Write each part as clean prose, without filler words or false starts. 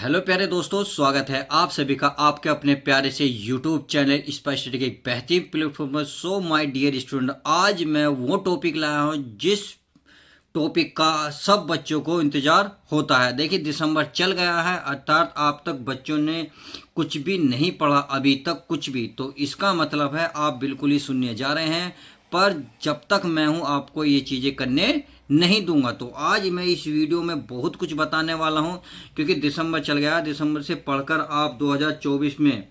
Hello प्यारे दोस्तों, स्वागत है आप सभी का आपके अपने प्यारे से यूट्यूब चैनल स्पेशलिटी के एक बेहतरीन प्लेटफॉर्म पर। सो माय डियर स्टूडेंट, आज मैं वो टॉपिक लाया हूँ जिस टॉपिक का सब बच्चों को इंतजार होता है। देखिए, दिसंबर चल गया है, अर्थात आप तक बच्चों ने कुछ भी नहीं पढ़ा अभी तक, कुछ भी। तो इसका मतलब है आप बिल्कुल ही शून्य जा रहे हैं। पर जब तक मैं हूं आपको ये चीज़ें करने नहीं दूंगा। तो आज मैं इस वीडियो में बहुत कुछ बताने वाला हूं, क्योंकि दिसंबर चल गया। दिसंबर से पढ़कर आप 2024 में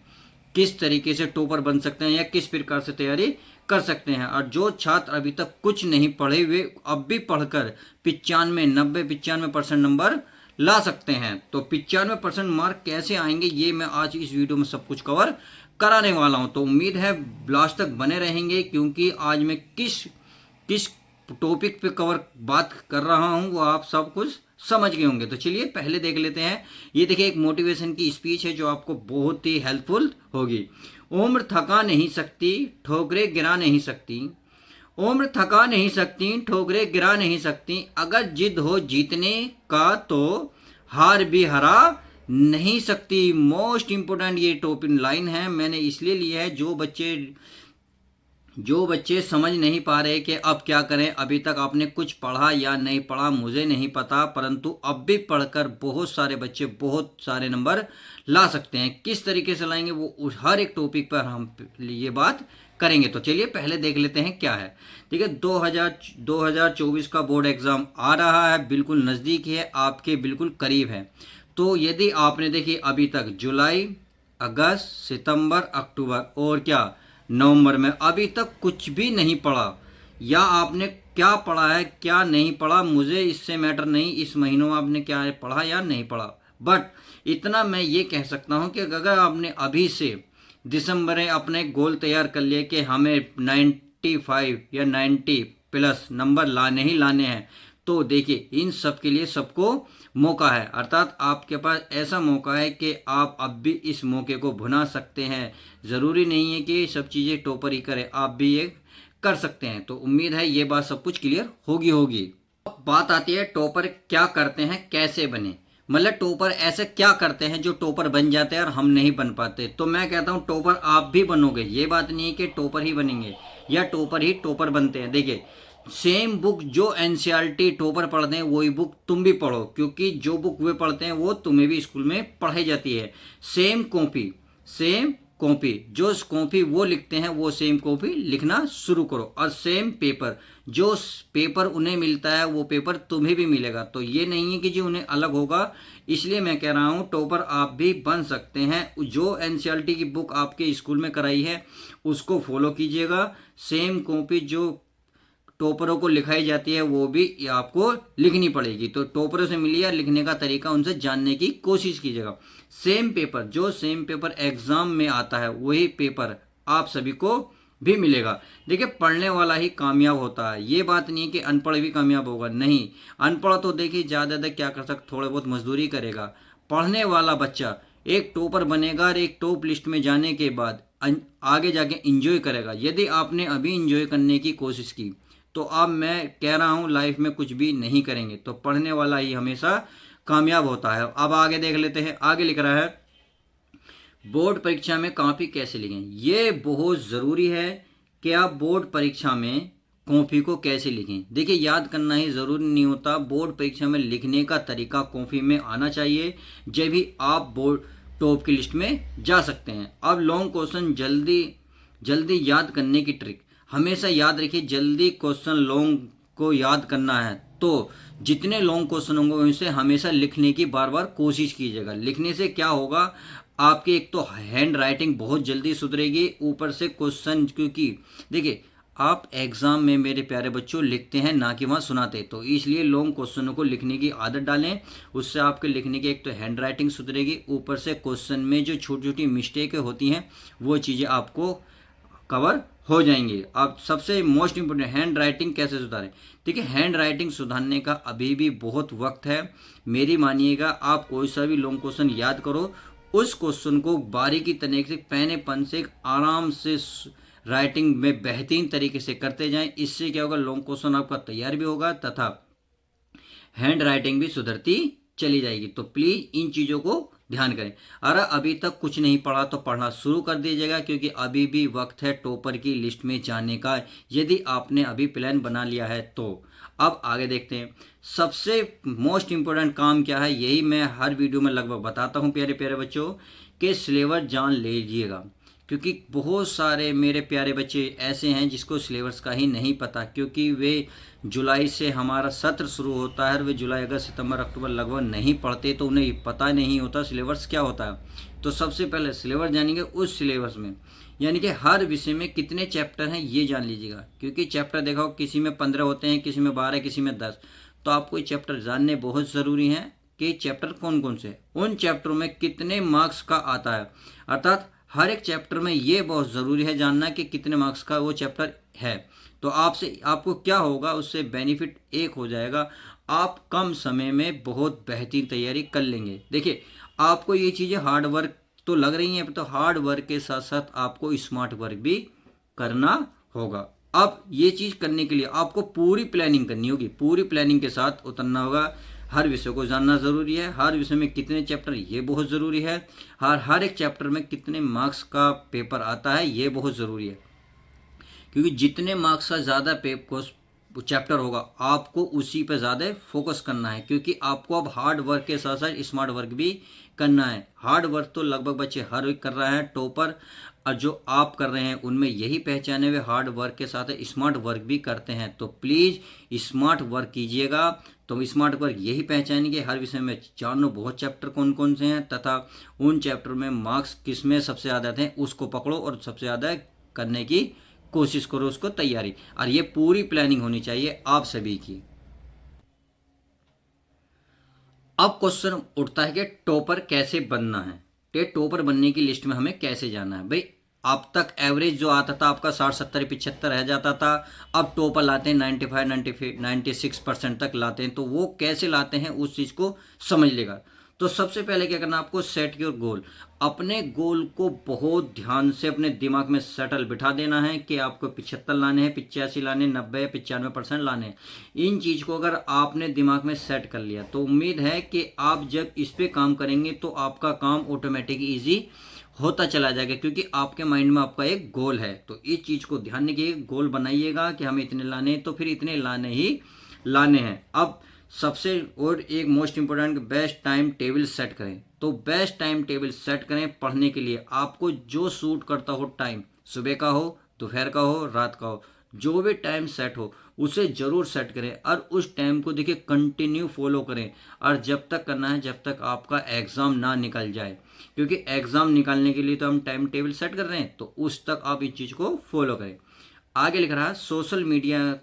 किस तरीके से टॉपर बन सकते हैं या किस प्रकार से तैयारी कर सकते हैं। और जो छात्र अभी तक कुछ नहीं पढ़े वे अब भी पढ़कर 95, 90, 95% नंबर ला सकते हैं। तो 95% मार्क कैसे आएंगे ये मैं आज इस वीडियो में सब कुछ कवर कराने वाला हूं। तो उम्मीद है लास्ट तक बने रहेंगे, क्योंकि आज मैं किस किस टॉपिक पे कवर बात कर रहा हूं वो आप सब कुछ समझ गए होंगे। तो चलिए पहले देख लेते हैं। ये देखिए, एक मोटिवेशन की स्पीच है जो आपको बहुत ही हेल्पफुल होगी। उम्र थका नहीं सकती, ठोकरें गिरा नहीं सकती। उम्र थका नहीं सकती, ठोकरें गिरा नहीं सकती। अगर जिद हो जीतने का तो हार भी हरा नहीं सकती। मोस्ट इंपोर्टेंट ये टॉपिक लाइन है, मैंने इसलिए लिया है। जो बच्चे समझ नहीं पा रहे कि अब क्या करें, अभी तक आपने कुछ पढ़ा या नहीं पढ़ा मुझे नहीं पता, परंतु अब भी पढ़कर बहुत सारे बच्चे बहुत सारे नंबर ला सकते हैं। किस तरीके से लाएंगे वो हर एक टॉपिक पर हम ये बात करेंगे। तो चलिए पहले देख लेते हैं क्या है। ठीक है, 2024 का बोर्ड एग्जाम आ रहा है, बिल्कुल नज़दीक है, आपके बिल्कुल करीब है। तो यदि आपने देखिए अभी तक जुलाई, अगस्त, सितंबर, अक्टूबर और क्या नवंबर में अभी तक कुछ भी नहीं पढ़ा, या आपने क्या पढ़ा है क्या नहीं पढ़ा मुझे इससे मैटर नहीं, इस महीनों में आपने क्या पढ़ा या नहीं पढ़ा। बट इतना मैं ये कह सकता हूँ कि अगर आपने अभी से दिसंबर में अपने गोल तैयार कर लिए कि हमें 95 या 90 प्लस नंबर लाने ही लाने हैं, तो देखिए इन सब के लिए सबको मौका है। अर्थात आपके पास ऐसा मौका है कि आप अब भी इस मौके को भुना सकते हैं। ज़रूरी नहीं है कि सब चीज़ें टॉपर ही करें, आप भी ये कर सकते हैं। तो उम्मीद है ये बात सब कुछ क्लियर होगी। अब बात आती है टॉपर क्या करते हैं, कैसे बने। मतलब टॉपर ऐसे क्या करते हैं जो टॉपर बन जाते हैं और हम नहीं बन पाते। तो मैं कहता हूँ टॉपर आप भी बनोगे, ये बात नहीं है कि टॉपर ही बनेंगे या टॉपर ही टॉपर बनते हैं। देखिए, सेम बुक जो एनसीईआरटी टॉपर पढ़ते हैं वही बुक तुम भी पढ़ो, क्योंकि जो बुक वे पढ़ते हैं वो तुम्हें भी स्कूल में पढ़ाई जाती है। सेम कॉपी जो कॉपी वो लिखते हैं वो सेम कॉपी लिखना शुरू करो। और सेम पेपर, जो पेपर उन्हें मिलता है वो पेपर तुम्हें भी मिलेगा। तो ये नहीं है कि जो उन्हें अलग होगा। इसलिए मैं कह रहा हूँ टॉपर आप भी बन सकते हैं। जो एनसीईआरटी की बुक आपके स्कूल में कराई है उसको फॉलो कीजिएगा। सेम कॉपी जो टॉपरों को लिखाई जाती है वो भी आपको लिखनी पड़ेगी। तो टॉपरों से मिलिए, लिखने का तरीका उनसे जानने की कोशिश कीजिएगा। सेम पेपर, जो सेम पेपर एग्जाम में आता है वही पेपर आप सभी को भी मिलेगा। देखिए, पढ़ने वाला ही कामयाब होता है। ये बात नहीं है कि अनपढ़ भी कामयाब होगा, नहीं। अनपढ़ तो देखिए ज़्यादा क्या कर सकता, थोड़े बहुत मजदूरी करेगा। पढ़ने वाला बच्चा एक टॉपर बनेगा और एक टॉप लिस्ट में जाने के बाद आगे जाके इंजॉय करेगा। यदि आपने अभी इंजॉय करने की कोशिश की तो अब मैं कह रहा हूं लाइफ में कुछ भी नहीं करेंगे। तो पढ़ने वाला ही हमेशा कामयाब होता है। अब आगे देख लेते हैं। आगे लिख रहा है, बोर्ड परीक्षा में कॉपी कैसे लिखें। ये बहुत ज़रूरी है कि आप बोर्ड परीक्षा में कॉपी को कैसे लिखें। देखिए, याद करना ही ज़रूरी नहीं होता, बोर्ड परीक्षा में लिखने का तरीका कॉपी में आना चाहिए, जब भी आप बोर्ड टॉप की लिस्ट में जा सकते हैं। अब लॉन्ग क्वेश्चन जल्दी जल्दी याद करने की ट्रिक, हमेशा याद रखिए, जल्दी क्वेश्चन लॉन्ग को याद करना है तो जितने लॉन्ग क्वेश्चन होंगे उनसे हमेशा लिखने की बार बार कोशिश कीजिएगा। लिखने से क्या होगा, आपकी एक तो हैंड राइटिंग बहुत जल्दी सुधरेगी, ऊपर से क्वेश्चन, क्योंकि देखिए आप एग्जाम में मेरे प्यारे बच्चों लिखते हैं ना कि वहाँ सुनाते, तो इसलिए लॉन्ग क्वेश्चनों को लिखने की आदत डालें। उससे आपके लिखने की एक तो हैंड राइटिंग सुधरेगी, ऊपर से क्वेश्चन में जो छोटी छोटी मिस्टेकें होती हैं वो चीज़ें आपको कवर हो जाएंगे। अब सबसे मोस्ट इंपोर्टेंट, हैंड राइटिंग कैसे सुधारें। देखिए, हैंड राइटिंग सुधारने का अभी भी बहुत वक्त है। मेरी मानिएगा, आप कोई सा भी लॉन्ग क्वेश्चन याद करो, उस क्वेश्चन को बारीकी तरीके से पैने पन से आराम से राइटिंग में बेहतरीन तरीके से करते जाएं। इससे क्या होगा, लॉन्ग क्वेश्चन आपका तैयार भी होगा तथा हैंड राइटिंग भी सुधरती चली जाएगी। तो प्लीज इन चीज़ों को ध्यान करें। अगर अभी तक कुछ नहीं पढ़ा तो पढ़ना शुरू कर दीजिएगा, क्योंकि अभी भी वक्त है टॉपर की लिस्ट में जाने का, यदि आपने अभी प्लान बना लिया है तो। अब आगे देखते हैं, सबसे मोस्ट इम्पोर्टेंट काम क्या है, यही मैं हर वीडियो में लगभग बताता हूँ प्यारे प्यारे बच्चों, कि सिलेबस जान लीजिएगा। क्योंकि बहुत सारे मेरे प्यारे बच्चे ऐसे हैं जिसको सिलेबस का ही नहीं पता, क्योंकि वे जुलाई से हमारा सत्र शुरू होता है और वे जुलाई अगस्त सितंबर अक्टूबर लगभग नहीं पढ़ते, तो उन्हें पता नहीं होता सिलेबस क्या होता है। तो सबसे पहले सिलेबस जानेंगे, उस सिलेबस में यानी कि हर विषय में कितने चैप्टर हैं ये जान लीजिएगा। क्योंकि चैप्टर देखो, किसी में 15 होते हैं, किसी में 12, किसी में 10। तो आपको ये चैप्टर जानने बहुत ज़रूरी हैं कि चैप्टर कौन कौन से, उन चैप्टरों में कितने मार्क्स का आता है। अर्थात हर एक चैप्टर में ये बहुत ज़रूरी है जानना कि कितने मार्क्स का वो चैप्टर है। तो आपको क्या होगा, उससे बेनिफिट एक हो जाएगा, आप कम समय में बहुत बेहतरीन तैयारी कर लेंगे। देखिए, आपको ये चीज़ें हार्ड वर्क तो लग रही हैं, तो हार्ड वर्क के साथ साथ आपको स्मार्ट वर्क भी करना होगा। अब ये चीज़ करने के लिए आपको पूरी प्लानिंग करनी होगी, पूरी प्लानिंग के साथ उतरना होगा। हर विषय को जानना ज़रूरी है, हर विषय में कितने चैप्टर ये बहुत ज़रूरी है, हर एक चैप्टर में कितने मार्क्स का पेपर आता है ये बहुत ज़रूरी है। क्योंकि जितने मार्क्स का ज़्यादा चैप्टर होगा, आपको उसी पे ज़्यादा फोकस करना है, क्योंकि आपको अब हार्ड वर्क के साथ साथ स्मार्ट वर्क भी करना है। हार्ड वर्क तो लगभग बच्चे हर वीक कर रहे हैं टॉपर, और जो आप कर रहे हैं उनमें यही पहचाने हुए हार्ड वर्क के साथ स्मार्ट वर्क भी करते हैं। तो प्लीज़ स्मार्ट वर्क कीजिएगा। तो स्मार्ट वर्क यही पहचानेंगे, हर विषय में जानो बहुत चैप्टर कौन कौन से हैं, तथा उन चैप्टर में मार्क्स किस में सबसे ज़्यादा आते हैं उसको पकड़ो और सबसे ज़्यादा करने की कोशिश करो, उसको तैयारी। और ये पूरी प्लानिंग होनी चाहिए आप सभी की। अब क्वेश्चन उठता है कि टॉपर कैसे बनना है, कि टॉपर बनने की लिस्ट में हमें कैसे जाना है। भाई, अब तक एवरेज जो आता था आपका 60, 70, 75 रह जाता था, अब टॉपर लाते हैं 95, 95, 96% तक लाते हैं। तो वो कैसे लाते हैं उस चीज़ को समझ लेगा। तो सबसे पहले क्या करना, आपको सेट योर गोल, अपने गोल को बहुत ध्यान से अपने दिमाग में सेटल बिठा देना है कि आपको 75 लाने हैं, 85 लाने, 90, 95% लाने हैं। इन चीज़ को अगर आपने दिमाग में सेट कर लिया तो उम्मीद है कि आप जब इस पे काम करेंगे तो आपका काम ऑटोमेटिक ईजी होता चला जाएगा, क्योंकि आपके माइंड में आपका एक गोल है। तो इस चीज़ को ध्यान रखिए, गोल बनाइएगा कि हमें इतने लाने हैं, तो फिर इतने लाने ही लाने हैं। अब सबसे और एक most important, best time table set करें। तो बेस्ट टाइम टेबल सेट करें पढ़ने के लिए, आपको जो सूट करता हो टाइम, सुबह का हो, दोपहर का हो, रात का हो, जो भी टाइम सेट हो उसे ज़रूर सेट करें, और उस टाइम को देखिए कंटिन्यू फॉलो करें। और जब तक करना है जब तक आपका एग्ज़ाम ना निकल जाए, क्योंकि एग्ज़ाम निकालने के लिए तो हम टाइम टेबल सेट कर रहे हैं, तो उस तक आप इस चीज़ को फॉलो करें। आगे लिख रहा है, सोशल मीडिया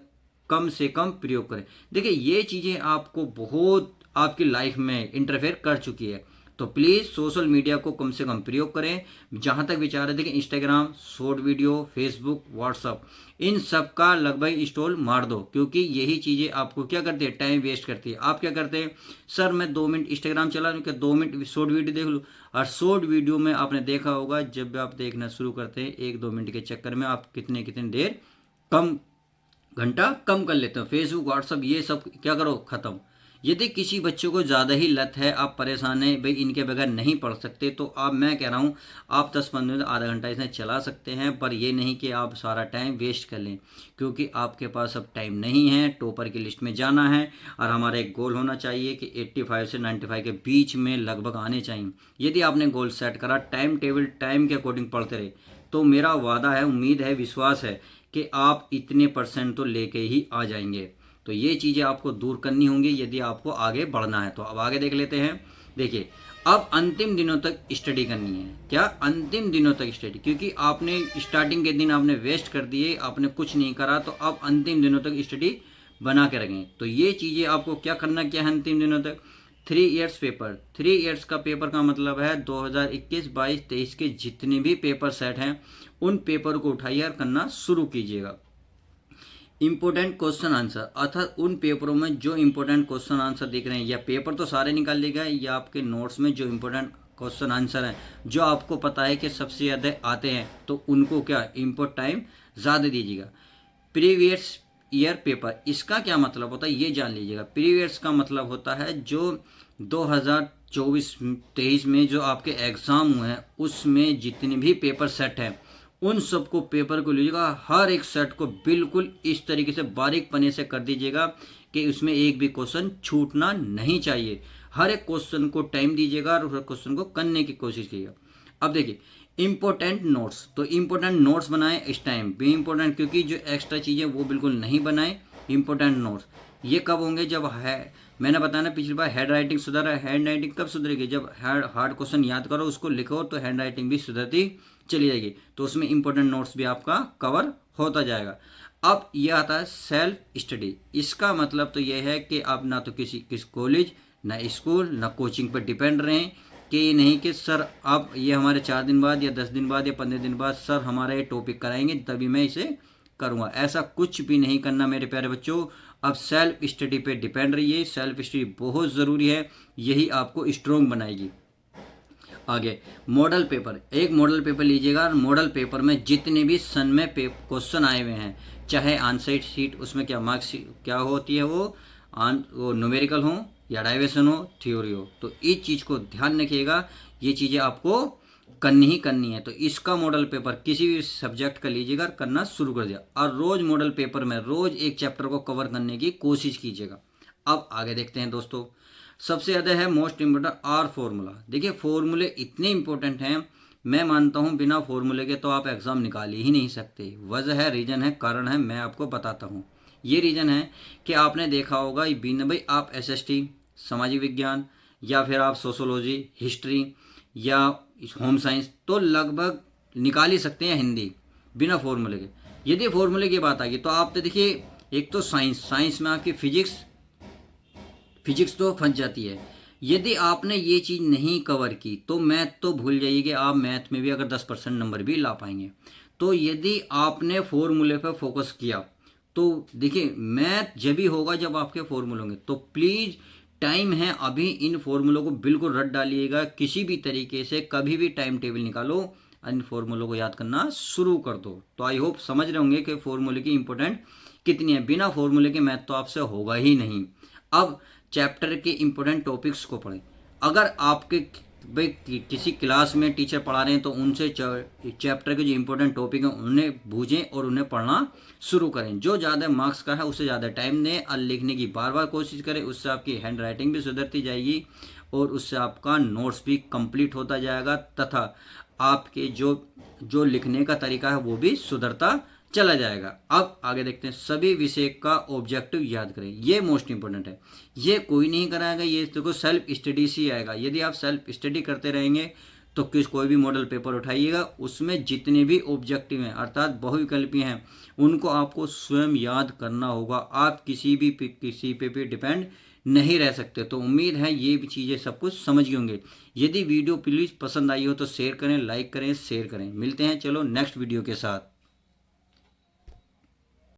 कम से कम प्रयोग करें। देखिए, ये चीज़ें आपको बहुत आपकी लाइफ में इंटरफेयर कर चुकी है, तो प्लीज़ सोशल मीडिया को कम से कम प्रयोग करें। जहाँ तक विचार है, देखिए Instagram, short video, Facebook, WhatsApp, इन सब का लगभग इंस्टॉल मार दो, क्योंकि यही चीज़ें आपको क्या करती है, टाइम वेस्ट करती है। आप क्या करते हैं, सर मैं 2 मिनट इंस्टाग्राम चला लूँ, क्या 2 मिनट शॉर्ट वीडियो देख लूँ। और शॉर्ट वीडियो में आपने देखा होगा, जब आप देखना शुरू करते हैं 1-2 मिनट के चक्कर में आप कितने कितने देर कम घंटा कम कर लेते हो। फेसबुक, व्हाट्सअप ये सब क्या करो, ख़त्म। यदि किसी बच्चे को ज़्यादा ही लत है, आप परेशान हैं भाई इनके बगैर नहीं पढ़ सकते, तो आप, मैं कह रहा हूँ आप 10-15 मिनट, आधा घंटा इसमें चला सकते हैं, पर ये नहीं कि आप सारा टाइम वेस्ट कर लें, क्योंकि आपके पास अब टाइम नहीं है, टॉपर की लिस्ट में जाना है। और हमारा एक गोल होना चाहिए कि 85 से 95 के बीच में लगभग आने चाहिए। यदि आपने गोल सेट करा, टाइम टेबल टाइम के अकॉर्डिंग पढ़ते रहे, तो मेरा वादा है, उम्मीद है, विश्वास है कि आप इतने % तो लेके ही आ जाएंगे। तो ये चीज़ें आपको दूर करनी होंगी यदि आपको आगे बढ़ना है। तो अब आगे देख लेते हैं। देखिए, अब अंतिम दिनों तक स्टडी करनी है। क्या, अंतिम दिनों तक स्टडी, क्योंकि आपने स्टार्टिंग के दिन आपने वेस्ट कर दिए, आपने कुछ नहीं करा, तो अब अंतिम दिनों तक स्टडी बना के रखें। तो ये चीज़ें आपको क्या करना क्या है अंतिम दिनों तक, 3 इयर्स पेपर। 3 इयर्स का पेपर का मतलब है 2021, 22, 23 के जितने भी पेपर सेट हैं उन पेपर को उठाइए और करना शुरू कीजिएगा। इंपॉर्टेंट क्वेश्चन आंसर, अर्थात उन पेपरों में जो इंपॉर्टेंट क्वेश्चन आंसर दिख रहे हैं, या पेपर तो सारे निकाल लिएगा, या आपके नोट्स में जो इंपॉर्टेंट क्वेश्चन आंसर हैं जो आपको पता है कि सबसे ज़्यादा आते हैं, तो उनको क्या इम्पोर्ट टाइम ज़्यादा दीजिएगा। प्रीवियस ईयर पेपर, इसका क्या मतलब होता है ये जान लीजिएगा। प्रीवियस का मतलब होता है जो 2024-23 में जो आपके एग्ज़ाम हुए हैं उसमें जितने भी पेपर सेट हैं उन सबको पेपर को लीजिएगा, हर एक सेट को बिल्कुल इस तरीके से बारीक पने से कर दीजिएगा कि उसमें एक भी क्वेश्चन छूटना नहीं चाहिए। हर एक क्वेश्चन को टाइम दीजिएगा और हर क्वेश्चन को करने की कोशिश कीजिएगा। अब देखिए इंपॉर्टेंट नोट्स, तो इंपॉर्टेंट नोट्स बनाएं इस टाइम भी इंपॉर्टेंट, क्योंकि जो एक्स्ट्रा चीज़ें वो बिल्कुल नहीं बनाएं। इंपॉर्टेंट नोट्स ये कब होंगे, जब है मैंने बताया ना पिछली बार हैंड राइटिंग सुधर रहा है। हैंड राइटिंग कब सुधरेगी, जब हार्ड क्वेश्चन याद करो उसको लिखो तो हैंड राइटिंग भी सुधरती चली जाएगी, तो उसमें इंपॉर्टेंट नोट्स भी आपका कवर होता जाएगा। अब यह आता है सेल्फ स्टडी, इसका मतलब तो यह है कि आप ना तो किसी कॉलेज ना स्कूल ना कोचिंग पर डिपेंड रहें कि ये नहीं कि सर आप ये हमारे 4 दिन बाद या 10 दिन बाद या 15 दिन बाद सर हमारा ये टॉपिक कराएंगे तभी मैं इसे करूँगा। ऐसा कुछ भी नहीं करना मेरे प्यारे बच्चों। अब सेल्फ स्टडी पे डिपेंड रहिए, सेल्फ स्टडी बहुत ज़रूरी है, यही आपको स्ट्रोंग बनाएगी। आगे मॉडल पेपर, एक मॉडल पेपर लीजिएगा और मॉडल पेपर में जितने भी सन में क्वेश्चन आए हुए हैं, चाहे आंसर शीट उसमें क्या मार्क्स क्या होती है वो न्यूमेरिकल हो या डाइवर्सन हो थ्योरी हो, तो इस चीज़ को ध्यान रखिएगा, ये चीज़ें आपको करनी ही करनी है। तो इसका मॉडल पेपर किसी भी सब्जेक्ट का लीजिएगा करना शुरू कर दिया और रोज़ मॉडल पेपर में रोज़ एक चैप्टर को कवर करने की कोशिश कीजिएगा। अब आगे देखते हैं दोस्तों, सबसे ज़्यादा है मोस्ट इम्पोर्टेंट आर फॉर्मूला। देखिए फॉर्मूले इतने इम्पोर्टेंट हैं, मैं मानता हूँ बिना फॉर्मूले के तो आप एग्ज़ाम निकाल ही नहीं सकते। वजह है, रीज़न है, कारण है, मैं आपको बताता हूँ। ये रीज़न है कि आपने देखा होगा बिना भाई आप SST सामाजिक विज्ञान या फिर आप सोशोलॉजी हिस्ट्री या होम साइंस तो लगभग निकाल ही सकते हैं हिंदी बिना फॉर्मूले के। यदि फॉर्मूले की बात आ गई तो आप तो देखिए एक तो साइंस में आपकी फिजिक्स तो फंस जाती है। यदि आपने ये चीज़ नहीं कवर की तो मैथ तो भूल जाइए कि आप मैथ में भी अगर 10% नंबर भी ला पाएंगे। तो यदि आपने फॉर्मूले पर फोकस किया तो देखिए मैथ जब भी होगा जब आपके फॉर्मूले होंगे, तो प्लीज़ टाइम है अभी, इन फॉर्मूलों को बिल्कुल रट डालिएगा किसी भी तरीके से, कभी भी टाइम टेबल निकालो इन फॉर्मूलों को याद करना शुरू कर दो। तो आई होप समझ रहे होंगे कि फॉर्मूले की इंपॉर्टेंट कितनी है। बिना फॉर्मूले के मैथ तो आपसे होगा ही नहीं। अब चैप्टर के इंपॉर्टेंट टॉपिक्स को पढ़ें। अगर आपके भाई किसी क्लास में टीचर पढ़ा रहे हैं तो उनसे चैप्टर के जो इंपॉर्टेंट टॉपिक हैं उन्हें बूझें और उन्हें पढ़ना शुरू करें। जो ज़्यादा मार्क्स का है उससे ज़्यादा टाइम दें और लिखने की बार बार कोशिश करें, उससे आपकी हैंड राइटिंग भी सुधरती जाएगी और उससे आपका नोट्स भी कंप्लीट होता जाएगा तथा आपके जो लिखने का तरीका है वो भी सुधरता चला जाएगा। अब आगे देखते हैं, सभी विषय का ऑब्जेक्टिव याद करें, ये मोस्ट इंपॉर्टेंट है। ये कोई नहीं कराएगा, ये देखो सेल्फ स्टडी से ही आएगा। यदि आप सेल्फ स्टडी करते रहेंगे तो कोई भी मॉडल पेपर उठाइएगा, उसमें जितने भी ऑब्जेक्टिव हैं अर्थात बहुविकल्पी हैं उनको आपको स्वयं याद करना होगा। आप किसी पे भी डिपेंड नहीं रह सकते। तो उम्मीद है ये भी चीज़ें सब कुछ समझ गए होंगे। यदि वीडियो प्लीज़ पसंद आई हो तो शेयर करें, लाइक करें, शेयर करें। मिलते हैं चलो नेक्स्ट वीडियो के साथ।